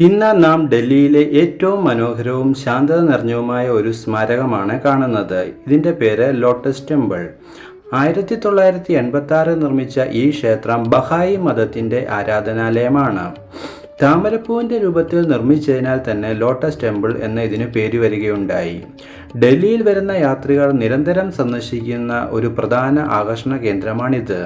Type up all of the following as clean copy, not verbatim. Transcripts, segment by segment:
ഇന്ന് നാം ഡൽഹിയിലെ ഏറ്റവും മനോഹരവും ശാന്തത നിറഞ്ഞതുമായ ഒരു സ്മാരകമാണ് കാണുന്നത്. ഇതിൻ്റെ പേര് ലോട്ടസ് ടെമ്പിൾ. 1986 നിർമ്മിച്ച ഈ ക്ഷേത്രം ബഹായി മതത്തിൻ്റെ ആരാധനാലയമാണ്. താമരപ്പൂവിൻ്റെ രൂപത്തിൽ നിർമ്മിച്ചതിനാൽ തന്നെ ലോട്ടസ് ടെമ്പിൾ എന്ന ഇതിന് പേര് വരികയുണ്ടായി. ഡൽഹിയിൽ വരുന്ന യാത്രികർ നിരന്തരം സന്ദർശിക്കുന്ന ഒരു പ്രധാന ആകർഷണ കേന്ദ്രമാണിത്.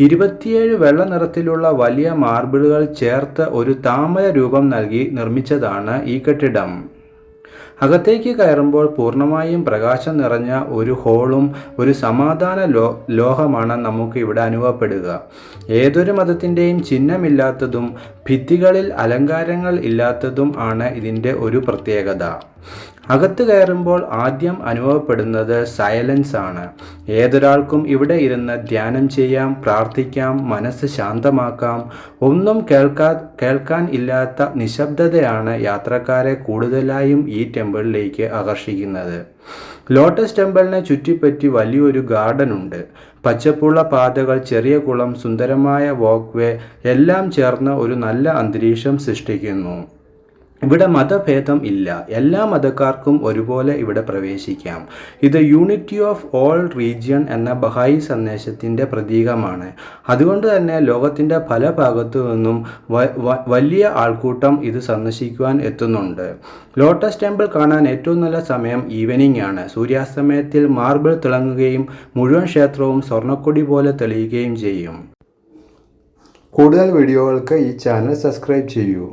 27 വെള്ള നിറത്തിലുള്ള വലിയ മാർബിളുകൾ ചേർത്ത് ഒരു താമര രൂപം നൽകി നിർമ്മിച്ചതാണ് ഈ കെട്ടിടം. അകത്തേക്ക് കയറുമ്പോൾ പൂർണ്ണമായും പ്രകാശം നിറഞ്ഞ ഒരു ഹോളും ഒരു സമാധാന ലോഹമാണ് നമുക്ക് ഇവിടെ അനുഭവപ്പെടുക. ഏതൊരു മതത്തിൻ്റെയും ചിഹ്നമില്ലാത്തതും ഭിത്തികളിൽ അലങ്കാരങ്ങൾ ഇല്ലാത്തതും ആണ് ഇതിൻ്റെ ഒരു പ്രത്യേകത. അകത്ത് കയറുമ്പോൾ ആദ്യം അനുഭവപ്പെടുന്നത് സൈലൻസ് ആണ്. ഏതൊരാൾക്കും ഇവിടെ ഇരുന്ന് ധ്യാനം ചെയ്യാം, പ്രാർത്ഥിക്കാം, മനസ്സ് ശാന്തമാക്കാം. ഒന്നും കേൾക്കാൻ ഇല്ലാത്ത നിശബ്ദതയാണ് യാത്രക്കാരെ കൂടുതലായും ഈ ടെമ്പിളിലേക്ക് ആകർഷിക്കുന്നത്. ലോട്ടസ് ടെമ്പിളിനെ ചുറ്റിപ്പറ്റി വലിയൊരു ഗാർഡൻ ഉണ്ട്. പച്ചപ്പുള്ള പാതകൾ, ചെറിയ കുളം, സുന്ദരമായ വാക്ക്വേ എല്ലാം ചേർന്ന് ഒരു നല്ല അന്തരീക്ഷം സൃഷ്ടിക്കുന്നു. ഇവിടെ മതഭേദം ഇല്ല. എല്ലാ മതക്കാർക്കും ഒരുപോലെ ഇവിടെ പ്രവേശിക്കാം. ഇത് യൂണിറ്റി ഓഫ് ഓൾ റീജിയൺ എന്ന ബഹായി സന്ദേശത്തിൻ്റെ പ്രതീകമാണ്. അതുകൊണ്ട് തന്നെ ലോകത്തിൻ്റെ പല ഭാഗത്തു നിന്നും വലിയ ആൾക്കൂട്ടം ഇത് സന്ദർശിക്കുവാൻ എത്തുന്നുണ്ട്. ലോട്ടസ് ടെമ്പിൾ കാണാൻ ഏറ്റവും നല്ല സമയം ഈവനിംഗ് ആണ്. സൂര്യാസ്തമയത്തിൽ മാർബിൾ തിളങ്ങുകയും മുഴുവൻ ക്ഷേത്രവും സ്വർണ്ണക്കൊടി പോലെ തെളിയുകയും ചെയ്യും. കൂടുതൽ വീഡിയോകൾക്ക് ഈ ചാനൽ സബ്സ്ക്രൈബ് ചെയ്യൂ.